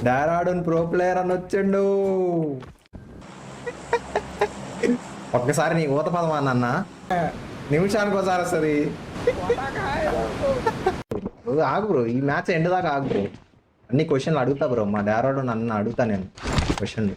Dehradun pro player అని వచ్చిండు. ఒక్కసారి నీ ఊత పదం అన్న నిమిషానికి ఒకసారి వస్తుంది. ఆగు బ్రో, ఈ మ్యాచ్ ఎండ్ దాకా ఆగు బ్రో. అన్ని క్వశ్చన్లు అడుగుతా బ్రో, మా డెహ్రాడూన్ అన్న అడుగుతా నేను క్వశ్చన్లు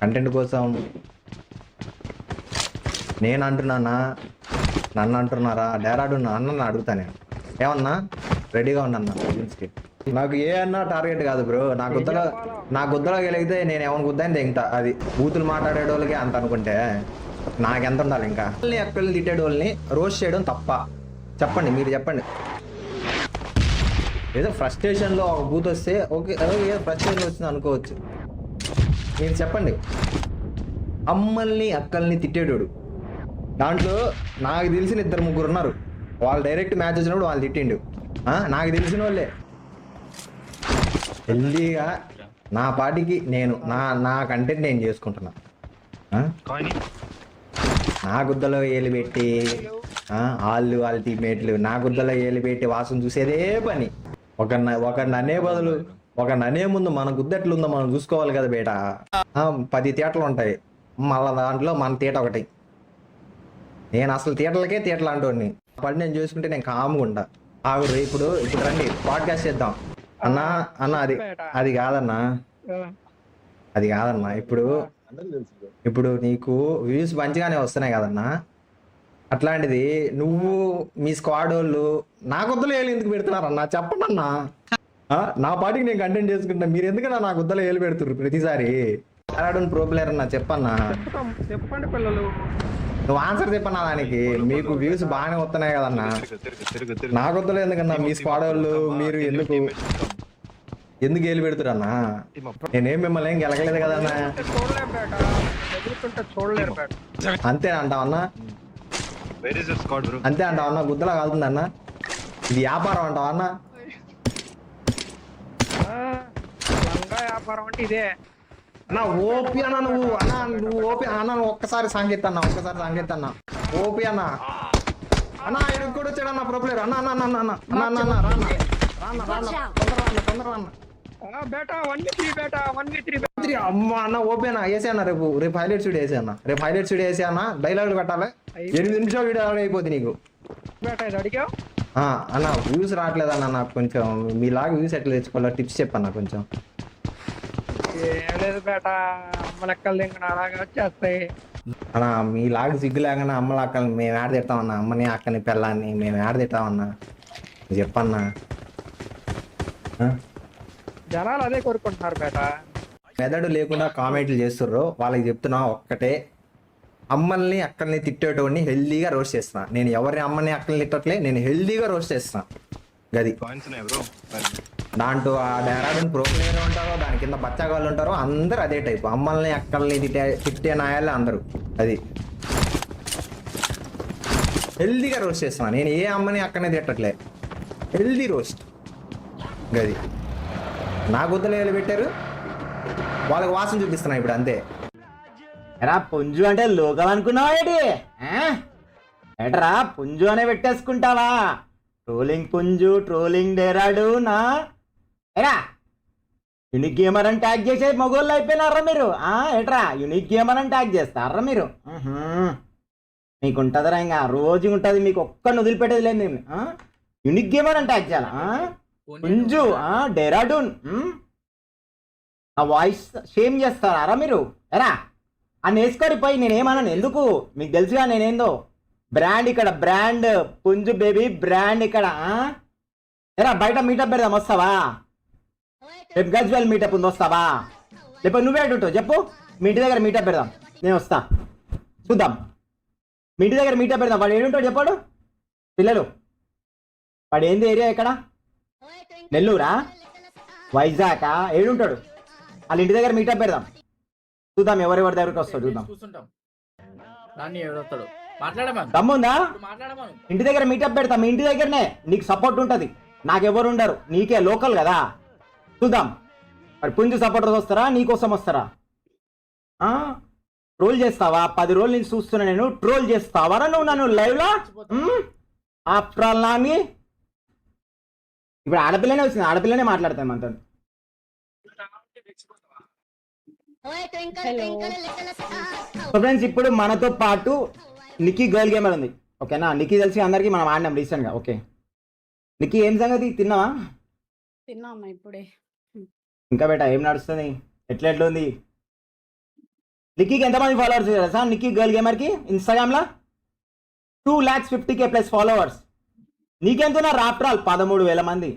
కంటెంట్ కోసం. నేను అంటున్నానా, నన్ను అంటున్నారా? డెహ్రాడూన్ అన్న అడుగుతా నేను. ఏమన్నా రెడీగా ఉన్నా గేమ్స్కి. నాకు ఏ అన్నా టార్గెట్ కాదు బ్రో. నా గుద్దలో గెలిగితే నేను ఏమైనా గుద్దని తెంగుతా. అది బూతులు మాట్లాడేటోళ్ళకి అంత అనుకుంటే నాకెంత ఉండాలి? ఇంకా ఎక్కడిని తిట్టేటోళ్ళని రోస్ట్ చేయడం తప్ప? చెప్పండి, మీరు చెప్పండి. ఏదో ఫ్రస్ట్రేషన్లో ఒక బూత్ వస్తే ఓకే, ఏదో ఫ్రస్ట్రేషన్ వచ్చింది అనుకోవచ్చు. మీరు చెప్పండి. అమ్మల్ని అక్కల్ని తిట్టేటోడు దాంట్లో నాకు తెలిసిన 2-3 ఉన్నారు. వాళ్ళు డైరెక్ట్ మ్యాచ్ వచ్చినప్పుడు వాళ్ళు తిట్టిండు. నాకు తెలిసిన వాళ్ళే. హెల్దీగా నా పాటికి నేను నా కంటెంట్ నేను చేసుకుంటున్నా. నా గుద్దలో ఏలు పెట్టి వాళ్ళ టీమ్మేట్లు నా గుద్దలో ఏలు పెట్టి వాసన చూసేదే పని. ఒకరిని అనే బదులు ఒకరిని అనే ముందు మన గుద్ద ఎట్లుందో మనం చూసుకోవాలి కదా బేట. 10 తీటలు ఉంటాయి, మళ్ళా దాంట్లో మన తీట ఒకటి. నేను అసలు తీటలకే తీటలు అంటోని పడి నేను చూసుకుంటే నేను కామ్గా ఉంటా. ఇప్పుడు రండి పాడ్కాస్ట్ చేద్దాం అన్న. అది కాదన్నా, అది కాదన్నా. ఇప్పుడు నీకు వ్యూస్ మంచిగానే వస్తున్నాయి కదన్నా. అట్లాంటిది నువ్వు మీ స్క్వాడ్ వాళ్ళు నా గుద్దలో ఏలు ఎందుకు పెడుతున్నారన్నా? చెప్పండి అన్నా. నా పాటికి నేను కంటెంట్ చేసుకుంటా, మీరు ఎందుకన్నా నా గుద్దలో ఏలు పెడుతున్నారు ప్రతిసారి? డెహ్రాడూన్ ప్రో ప్లేయర్ అన్నా చెప్పన్నా. చెప్పండి పిల్లలు, నువ్వు ఆన్సర్ చెప్పన్నా దానికి. మీకు వ్యూస్ బాగానే వస్తున్నాయి కదన్నా. నా గుద్దలో ఎందుకన్నా మీ స్క్వాడ్ వాళ్ళు మీరు ఎందుకు ఏలు పెడుతురన్నా? నేనేం మిమ్మల్ని ఏం గెలగలేదు కదన్నా. అంతే అంటావన్నా? అంతే అంటావన్నా? గుద్దలా కాలుతుందన్నా? ఇది వ్యాపారం అంటావన్నా? వ్యాపారం అంటే ఇదే అన్నా. ఓపి అన్నా నువ్వు ఓపి అన్నా. ఒక్కసారి సాంగెత్తన్నా, ఓపి అన్నా. ఆయన కూడా వచ్చాడన్నా ప్రో ప్లేయర్. తొందరగా అమ్మ అన్న ఓపేనా వేసేయన్నా. రేపు హైలైట్స్ వీడియో వేసేయన్నా. డైలాగులు కట్టాలి. 8 నిమిషాలు వీడియో అయిపోతుంది నీకు. అన్న వ్యూస్ రావట్లేదన్నా నాకు. కొంచెం మీలాగా వ్యూస్ ఎట్లా తెచ్చుకోవాలో టిప్స్ చెప్పన్నా కొంచెం. అన్నా మీలాగా సిగ్గు లేకన్నా అమ్మల అక్కని మేము ఏడ తిడతామన్నా. అమ్మని అక్కని పిల్లాన్ని మేము ఏడ తిడతామన్నా చెప్పన్నా. జనాలు అదే కోరుకుంటున్నారు బేట. మెదడు లేకుండా కామెంట్లు చేస్తుర్రో వాళ్ళకి చెప్తున్నా ఒక్కటే, అమ్మల్ని అక్కల్ని తిట్టేటోడిని హెల్దీగా రోస్ట్ చేస్తున్నా నేను. ఎవరిని అమ్మని అక్కల్ని తిట్టట్లే, నేను హెల్దీగా రోస్ట్ చేస్తున్నా. గది దాంట్లో ఆ డెహ్రాడూన్ ప్రో ప్లేయర్ ఉంటారో దాని కింద బచ్చాగాళ్ళు ఉంటారో అందరు అదే టైపు. అమ్మల్ని అక్కల్ని తిట్టే నాయాలే అందరూ. అది హెల్దీగా రోస్ట్ చేస్తున్నా నేను. ఏ అమ్మని అక్కనే తిట్టట్లే, హెల్దీ రోస్ట్. గది నా గుద్దలు ఏలు పెట్టారు, వాళ్ళకి వాసన చూపిస్తున్నా ఇప్పుడు అంతే. ఎరా పుంజు అంటే లోకల్ అనుకున్నావా ఏంటి? ఏటరా పుంజు అనే పెట్టేసుకుంటావా? ట్రోలింగ్ పుంజు, ట్రోలింగ్ డెహ్రాడూన్. ఎరా యూనిక్ గేమర్ అని ట్యాగ్ చేసే మగోళ్ళు అయిపోయినారా మీరు? ఏట్రా యూనిక్ గేమర్ అని ట్యాగ్ చేస్తారా మీరు? మీకు ఉంటుందిరా, ఇంకా రోజు ఉంటుంది మీకు. ఒక్కడిని వదిలిపెట్టేది లేదు నేను. యూనిక్ గేమర్ అని ట్యాగ్ చేయాలా? పుంజు, డెహ్రాడూన్. ఆ వాయిస్ షేమ్ చేస్తారా మీరు? ఎరా అని వేసుకోరి పోయి. నేనేమన్నాను? ఎందుకు మీకు తెలుసుగా నేనేందో బ్రాండ్. ఇక్కడ బ్రాండ్ పుంజు బేబీ బ్రాండ్ ఇక్కడ. ఎరా బయట మీటప్ పెడదాం, వస్తావా? రేపు గజ్వేల్ మీటప్ ఉంది, వస్తావా? లేకపోతే నువ్వే అడుగుతావు చెప్పు. మీ ఇంటి దగ్గర మీటప్ పెడదాం, నేను వస్తా. చూద్దాం, మీ ఇంటి దగ్గర మీటప్ పెడదాం. వాడు ఏడుంటాడు చెప్పాడు పిల్లలు? వాడు ఏంది ఏరియా? ఇక్కడ నెల్లూరా, వైజాగ్? ఏడుంటాడు? వాళ్ళ ఇంటి దగ్గర మీటప్ పెడదాం. చూద్దాం ఎవరెవరి దగ్గరికి వస్తాడు చూద్దాం. దమ్ముందా? ఇంటి దగ్గర మీటప్ పెడతాం. మీ ఇంటి దగ్గరనే నీకు సపోర్ట్ ఉంటుంది, నాకెవరు ఉండరు. నీకే లోకల్ కదా. చూద్దాం మరి పుంజు సపోర్టర్స్ వస్తారా, నీకోసం వస్తారా? ట్రోల్ చేస్తావా? 10 రోజుల నుంచి చూస్తున్నా నేను. ట్రోల్ చేస్తావా నువ్వు నన్ను లైవ్ లో? ఆఫ్టర్ ఆల్ నాని ఇప్పుడు ఆడపిల్లనే వచ్చింది, ఆడపిల్లనే మాట్లాడతాను మనతో. సో ఫ్రెండ్స్, ఇప్పుడు మనతో పాటు నిక్కీ గర్ల్ గేమర్ ఉంది. ఓకేనా, నిక్కీ తెలిసి అందరికీ మనం ఆడినాం రీసెంట్గా. ఓకే నిక్కీ, ఏం సంగతి, తిన్నావా? తిన్నామ్మా ఇప్పుడే. ఇంకా బేటా ఏం నడుస్తుంది, ఎట్లా ఉంది? నిక్కీకి ఎంతమంది ఫాలోవర్స్ తెలుసా? నిక్కీ గర్ల్ గేమర్కి ఇన్స్టాగ్రామ్లో 250K ప్లస్ ఫాలోవర్స్. నీకెంతున్నారు ఆఫ్టర్ ఆల్? 13,000 మంది.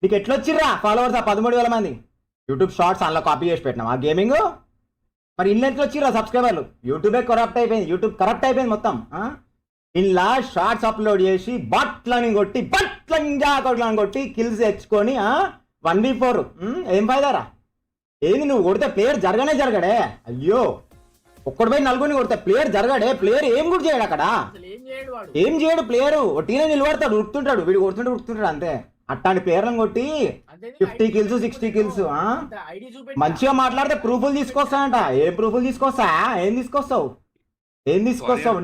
నీకు ఎట్లా వచ్చిర్రా ఫాలోవర్స్ ఆ 13,000 మంది? యూట్యూబ్ షార్ట్స్ అందులో కాపీ చేసి పెట్టినాం ఆ గేమింగ్. మరి ఇల్లు ఎట్లా వచ్చిర్రా సబ్స్క్రైబర్లు? యూట్యూబే కరప్ట్ అయిపోయింది, యూట్యూబ్ కరప్ట్ అయిపోయింది మొత్తం. ఇలా షార్ట్స్ అప్లోడ్ చేసి బట్లని కొట్టి కిల్స్ తెచ్చుకొని 1v4. ఏం ఫైదారా? ఏంది నువ్వు కొడితే ప్లేయర్ జరగడే? అయ్యో, ఒక్కడు పోయి నలుగురిని కొడితే ప్లేయర్ జరగడే? ప్లేయర్ ఏం కూడా చేయడు అక్కడ, ఏం చేయడు ప్లేయర్. ఒట్టినే నిలబడతాడు, ఉరుకుతుంటాడు, వీడు కొడుతుంటాడు అంతే. అట్లాంటి ప్లేయర్లను కొట్టి 50 kills 60 kills. మంచిగా మాట్లాడితే ప్రూఫ్లు తీసుకొస్తానంట. ఏం ప్రూఫ్లు తీసుకొస్తా? ఏం తీసుకొస్తావు?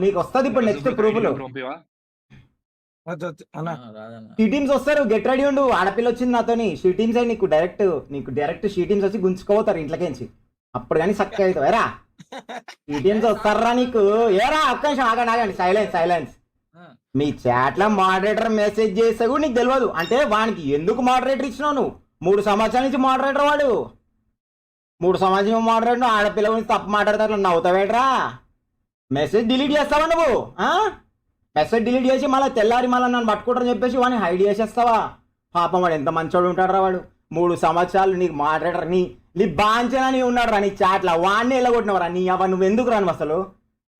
నీకు వస్తుంది ఇప్పుడు నెక్స్ట్ ప్రూఫ్లు. షీ టీమ్స్ వస్తారు, గెట్ రెడీ ఉండు. ఆడపిల్ల వచ్చింది నాతోని, షీ టీమ్స్ అయి నీకు డైరెక్ట్ షీ టీమ్స్ వచ్చి గుంజుకోపోతారు ఇంట్లోకించి. అప్పుడు కానీ సక్క అవుతావు. ఏరా షీ టీమ్స్ వస్తారా నీకు? ఏరా ఒక్క నిమిషం ఆగండి, సైలెన్స్. మీ చాట్ లో మోడరేటర్ మెసేజ్ చేస్తే కూడా నీకు తెలియదు అంటే వానికి ఎందుకు మోడరేటర్ ఇచ్చినావు నువ్వు? 3 సంవత్సరాల నుంచి మోడరేటర్ వాడు. 3 సంవత్సరాల మోడరేటర్ ఆడపిల్ల గురించి తప్పు మాట్లాడతారు, నవ్వుతావేట్రా? మెసేజ్ డిలీట్ చేస్తావా నువ్వు? మెసేజ్ డిలీట్ చేసి మళ్ళీ తెల్లారి మళ్ళీ నన్ను పట్టుకుంటారని చెప్పేసి వాడిని హైడ్ చేసేస్తావా? పాపం వాడు ఎంత మంచోడు ఉంటాడు వాడు. 3 సంవత్సరాలు నీకు మోడరేటర్ నీ బాంచనా నీ ఉన్నాడు రా నీ చాట్ల. వాడిని వెళ్ళగొట్టినవరా నీ అవ? నువ్వు ఎందుకు రాను అసలు?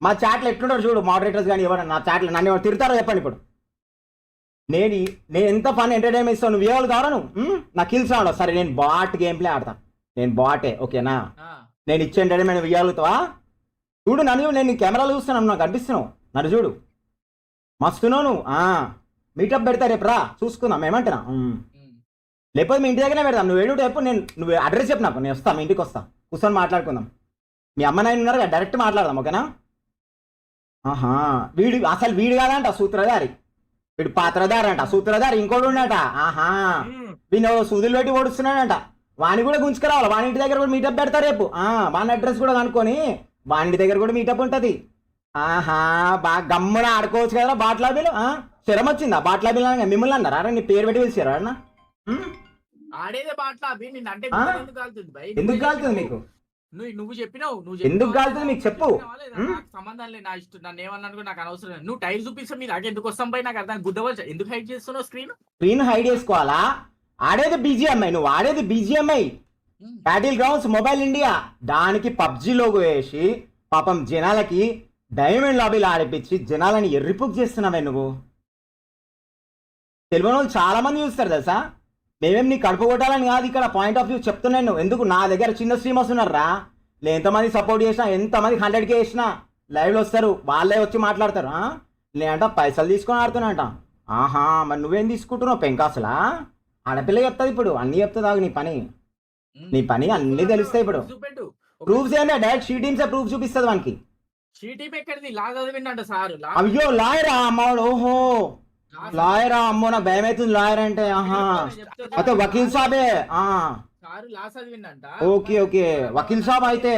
మా చాట్లు ఎట్లుంటారు చూడు మోడరేటర్స్ కానీ ఎవరన్నా నా చాట్లు నన్ను ఎవరు తిడతారో చెప్పండి. ఇప్పుడు నేను ఎంత ఫన్ ఎంటర్టైన్మెంట్ ఇస్తాను, నువ్వు ఇవ్వాలి కావరా? నువ్వు నా కిల్స్ రావడం సరే, నేను బాట్ గేమ్ ప్లే ఆడతాను, నేను బాటే. ఓకేనా, నేను ఇచ్చే ఎంటర్టైన్మెంట్ ఇవ్వగలుగుతావా? చూడు నన్ను, నేను కెమెరాలు చూస్తున్నాను, నాకు కనిపిస్తున్నావు, నన్ను చూడు, మస్తున్నావు నువ్వు. మీటప్ పెడతా రేపు రా, చూసుకుందాం. ఏమంటున్నా? లేకపోతే మీ ఇంటి దగ్గరనే పెడతాం. నువ్వు ఏడు రేపు నువ్వు అడ్రస్ చెప్పు నాకు, నేను వస్తాను, మీ ఇంటికి వస్తా, కూర్చొని మాట్లాడుకుందాం. మీ అమ్మ నాయన ఉన్నారు కదా, డైరెక్ట్ మాట్లాడదాం. ఓకేనా? వీడు కాదంట సూత్రధారి, వీడు పాత్రధారి అంట. సూత్రధారి ఇంకోటి ఉన్నట. వీడు సూదులు పెట్టి ఓడుస్తున్నాడంట. వాడిని కూడా గుంజుకురావాలి, వాని ఇంటి దగ్గర కూడా మీటప్ పెడతా రేపు. వాని అడ్రస్ కూడా కనుక్కొని వాని దగ్గర కూడా మీటప్ ఉంటుంది. బాగా గమ్మున ఆడుకోవచ్చు కదా బాట్లాబీలు. శరం వచ్చిందా బాట్లాబీలు? మిమ్మల్ని అన్నారా? నీ పేరు పెట్టి పిలిచారా అన్న? ఎందుకు కాలుతుంది మీకు? నువ్వు చెప్పినావు, ఎందుకు కాలుతుంది మీకు చెప్పు. సంబంధం లేదు, నా ఇష్టం. నన్ను ఏమన్నా నాకు అనవసరం. నువ్వు టైర్ చూపిస్తా మీ దాకా ఎందుకు వస్తాం పై నాకు అర్థం. గుడ్డవచ్చు ఎందుకు హైడ్ చేస్తున్నావు? స్క్రీన్ హైడ్ చేసుకోవాలా? ఆడేది BGMI, నువ్వు ఆడేది BGMI, battle grounds mobile India. దానికి PUBG లోగో వేసి పాపం జనాలకి డైమండ్ లాబీలు ఆడిపించి జనాలని ఎర్రిపుక్ చేస్తున్నావే నువ్వు. తెలియని వాళ్ళు చాలా మంది చూస్తారు తెలుసా. మేమేం నీ కడుపు కొట్టాలని కాదు, ఇక్కడ పాయింట్ ఆఫ్ వ్యూ చెప్తున్నాను. ఎందుకు నా దగ్గర చిన్న స్ట్రీమర్స్ ఉన్నారా, ఎంతమంది సపోర్ట్ చేసినా, ఎంతమంది 100K వేసినా లైవ్లో వస్తారు, వాళ్ళే వచ్చి మాట్లాడతారు. నేనంట పైసలు తీసుకొని ఆడుతున్నా. మరి నువ్వేం తీసుకుంటున్నావు పెంకాసులా? ఆడపిల్ల చెప్తుంది ఇప్పుడు, అన్నీ చెప్తుంది. నీ పని అన్నీ తెలుస్తాయి ఇప్పుడు. ప్రూఫ్స్ ఏంటంటే డైరెక్ట్ షీ టీమ్సే ప్రూఫ్ చూపిస్తుంది వానికి. అయ్యో లాయరా అమ్మవాడు? ఓహో లాయరా? అమ్మో నాకు భయం అవుతుంది లాయర్ అంటే. అయితే వకీల్ సాబే. ఓకే వకీల్ సాబ్ అయితే.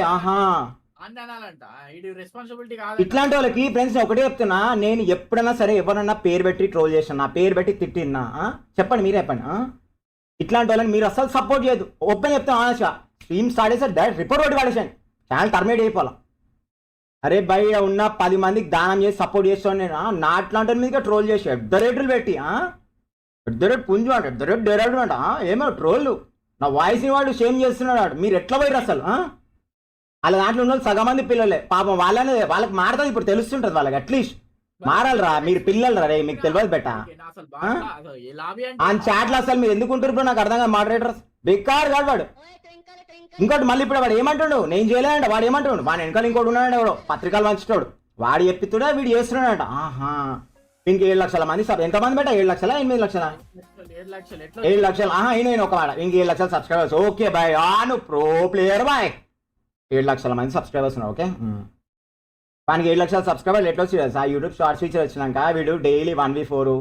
ఇట్లాంటి వాళ్ళకి ఫ్రెండ్స్ ఒకటే చెప్తున్నా, నేను ఎప్పుడైనా సరే ఎవరన్నా పేరు పెట్టి ట్రోల్ చేసిన, పేరు పెట్టి తిట్టినా చెప్పండి, మీరే చెప్పండి. ఇట్లాంటి వాళ్ళని మీరు అసలు సపోర్ట్ చేయదు. ఓపెన్ చెప్తాను ఆనెస్ట్గా. స్ట్రీమ్ స్టార్ట్ చేస్తే డైరెక్ట్ రిపోర్ట్ కొట్టి పడేసాను, ఛానల్ టర్మినేట్ అయిపోవాలా. అరే బయట ఉన్న 10 మందికి దానం చేసి సపోర్ట్ చేస్తాను నేను. నా అట్లాంటి మీద ట్రోల్ చేసి ఎడ్డరేట్లు పెట్టి ఎడ్డరేట్ పుంజు అంట, ఎడ్డరేట్ డెరాడు అంట. ఏమో ట్రోల్ నా వాయిస్ని వాడు షేమ్ చేస్తున్నాడు. మీరు ఎట్లా పోయారు అసలు? అలా దాంట్లో ఉన్న సగం మంది పిల్లలే పాపం. వాళ్ళకి మారుతుంది ఇప్పుడు, తెలుస్తుంటుంది వాళ్ళకి. అట్లీస్ట్ మారాలరా, మీరు పిల్లలు రే, మీకు తెలియదు బెట్ట. ఆ చాట్లో అసలు మీరు ఎందుకు ఉంటారు ఇప్పుడు నాకు అర్థం కాదు. మోడరేటర్స్ బెకార్ కాదు వాడు. ఇంకోటి మళ్ళీ ఇప్పుడు వాడు ఏమంటాడు, నేను చేయలేదంట. వాడు ఏమంటాడు, వాడు వెనకాల ఇంకోటి ఉన్నాడు ఎవడో పత్రికలు పంచుతాడు, వాడు చెప్తుడా వీడు చేస్తున్నాడంట. ఇంక 7 లక్షల మంది ఎంతమంది బెట్ట? 7 లక్షలా 8 లక్షలా? 7 లక్షలు. నేను ఒక మాట ఇంక 7 లక్షల సబ్స్క్రైబర్స్. ఓకే బాయ్, నువ్వు ప్రో ప్లేయర్ బాయ్. 7 లక్షల మంది సబ్స్క్రైబర్స్ ఉన్నారు. ఓకే, వానికి 7 లక్షల సబ్స్క్రైబర్లు ఎట్లా వచ్చి యూట్యూబ్ షార్ట్స్ ఫీచర్ వచ్చినాక వీడు డైలీ 1v4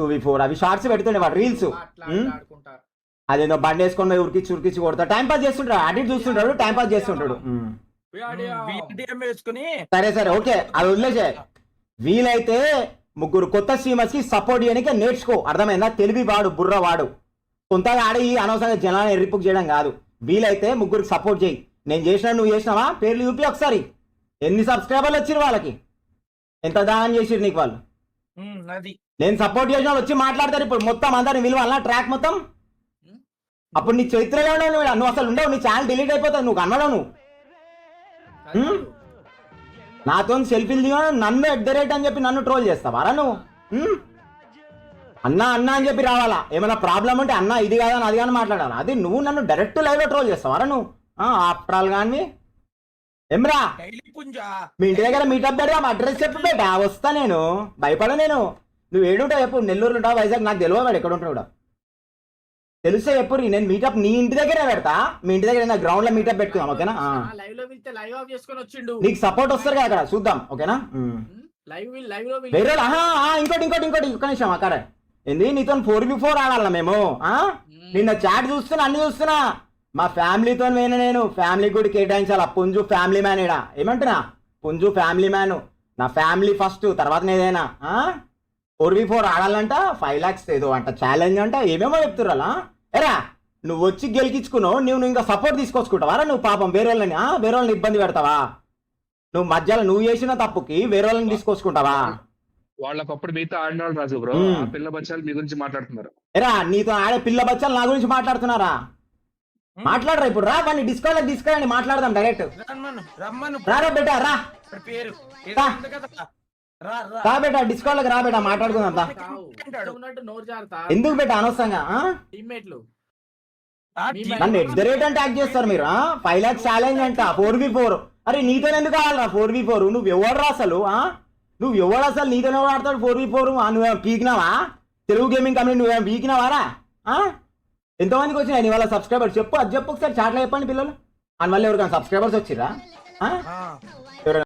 2v4 అవి షార్ట్స్ పెడుతుండే వాడు రీల్స్. అట్లా ఆడుకుంటా. అదేదో బండి వేసుకొని ఉరికిచ్చి కొడతా టైం పాస్ చేస్తుంటాడు, అటు చూస్తుంటాడు, టైం పాస్ చేస్తుంటాడు. వేసుకుని సరే సరే ఓకే, అది వదిలేసే. వీలైతే ముగ్గురు కొత్త స్ట్రీమర్స్ కి సపోర్ట్ చేయడానికి నేర్చుకో, అర్థమైందా? తెలివి వాడు, బుర్ర వాడు. కొంతగా ఆడి అనవసరంగా జనాన్ని ఎర్రిపుక్ చేయడం కాదు. వీలైతే ముగ్గురికి సపోర్ట్ చేయి. నేను చేసినా నువ్వు చేసినావా? పేర్లు చూపి ఒకసారి. ఎన్ని సబ్స్క్రైబర్లు వచ్చిరు వాళ్ళకి, ఎంత దానం చేసిరు నీకు వాళ్ళు. అది నేను సపోర్ట్ చేసిన వాళ్ళు వచ్చి మాట్లాడతారు. ఇప్పుడు మొత్తం అందరిని విలువ ట్రాక్ మొత్తం. అప్పుడు నీ చరిత్రలో ఉండవు, నువ్వు అసలు ఉండవు, నీ ఛానల్ డిలీట్ అయిపోతావు, నువ్వు కనబడవు. నువ్వు నాతో సెల్ఫీలు దిగా నన్ను @ అని చెప్పి నన్ను ట్రోల్ చేస్తావారా నువ్వు? అన్నా అన్నా అని చెప్పి రావాలా? ఏమైనా ప్రాబ్లం ఉంటే అన్నా ఇది కాదని అది కానీ మాట్లాడాలా? అది నువ్వు నన్ను డైరెక్ట్ లైవ్ లో ట్రోల్ చేస్తావారా నువ్వు? ఆఫ్టర్ ఆల్ కానీ ఏమ్రా, మీ ఇంటి దగ్గర మీటప్ పెడదా, అడ్రస్ చెప్పు బేటా, వస్తా నేను, భయపడ నేను. నువ్వు ఏడుంటావు చెప్పు, నెల్లూరు ఉంటావు, వైజాగ్, నాకు తెలియదు వాడు ఎక్కడ ఉంటావు కూడా. తెలిస్తే ఎప్పుడు నేను మీటప్ నీ ఇంటి దగ్గరే పెడతా. మీ ఇంటి దగ్గర గ్రౌండ్ లో మీటప్ పెట్టుకుందాం, ఓకేనా? లైవ్ లో వెళ్తే లైవ్ ఆఫ్ చేసుకొని వచ్చిండు. నీకు సపోర్ట్ వస్తారు కదా అక్కడ, చూద్దాం, ఓకేనా? లైవ్ లో వేరే ఇంకోటి ఒక్క నిమిషం అక్కడ ఏంది, నీతో 4v4 ఆడాలన్నా మేము? నిన్న చాట్ చూస్తున్నా, అన్ని చూస్తున్నా. మా ఫ్యామిలీతో పోయినా నేను, ఫ్యామిలీ కూడా కేటాయించాలా. పుంజు ఫ్యామిలీ మ్యాన్ ఇడా, ఏమంటున్నా? పుంజు ఫ్యామిలీ మ్యాన్, నా ఫ్యామిలీ ఫస్ట్, తర్వాత ఏదైనా. 4v4 ఆడాలంట, 5 lakhs ఏదో అంట ఛాలెంజ్ అంట, ఏమేమో చెప్తుర్రా. ఎరా నువ్వు వచ్చి గెలికించుకున్నావు, నువ్వు ఇంకా సపోర్ట్ తీసుకొచ్చుకుంటావారా నువ్వు? పాపం వేరే వాళ్ళని ఇబ్బంది పెడతావా నువ్వు? మధ్యలో నువ్వు చేసిన తప్పుకి వేరే వాళ్ళని తీసుకొచ్చుకుంటావా? వాళ్ళకప్పుడు మీతో ఆడినాడు రాజు బ్రో, ఆ పిల్ల బచ్చాలు మీ గురించి మాట్లాడుతున్నారు. ఎరా నీతో ఆడే పిల్ల బచ్చాలు నా గురించి మాట్లాడుతున్నారా? మాట్లాడరా ఇప్పుడు, రా వాడిని డిస్కౌంట్ తీసుకురండి, మాట్లాడదాం డైరెక్ట్. రమ్మను రారా బేటా, రా పేరు రా బేటా, డిస్కౌంట్ రా బేటా, మాట్లాడుకుందాం. ఉన్నట్టు నోరు జారుతా. ఎందుకు బేటా అనవసరంగా టీమ్మేట్లు నన్ను @ అని ట్యాగ్ చేస్తారు మీరు. 5 lakhs ఛాలెంజ్ అంట, 4v4. అరే నీతో ఎందుకు కావాలరా 4v4? నువ్వు ఎవడరా అసలు? నువ్వు ఎవడు అసలు? నీతోనే ఎవడు ఆడతాడు 4v4? నువ్వేం పీకినావా? తెలుగు గేమింగ్ కమ్యూనిటీ నువ్వేం పీకినావారా? ఎంతమందికి వచ్చినాయి నీ వాళ్ళ సబ్స్క్రైబర్స్? చెప్పు, అది చెప్పు ఒకసారి చాట్లో చెప్పండి పిల్లలు. అని మళ్ళీ ఎవరికైనా సబ్స్క్రైబర్స్ వచ్చిరా?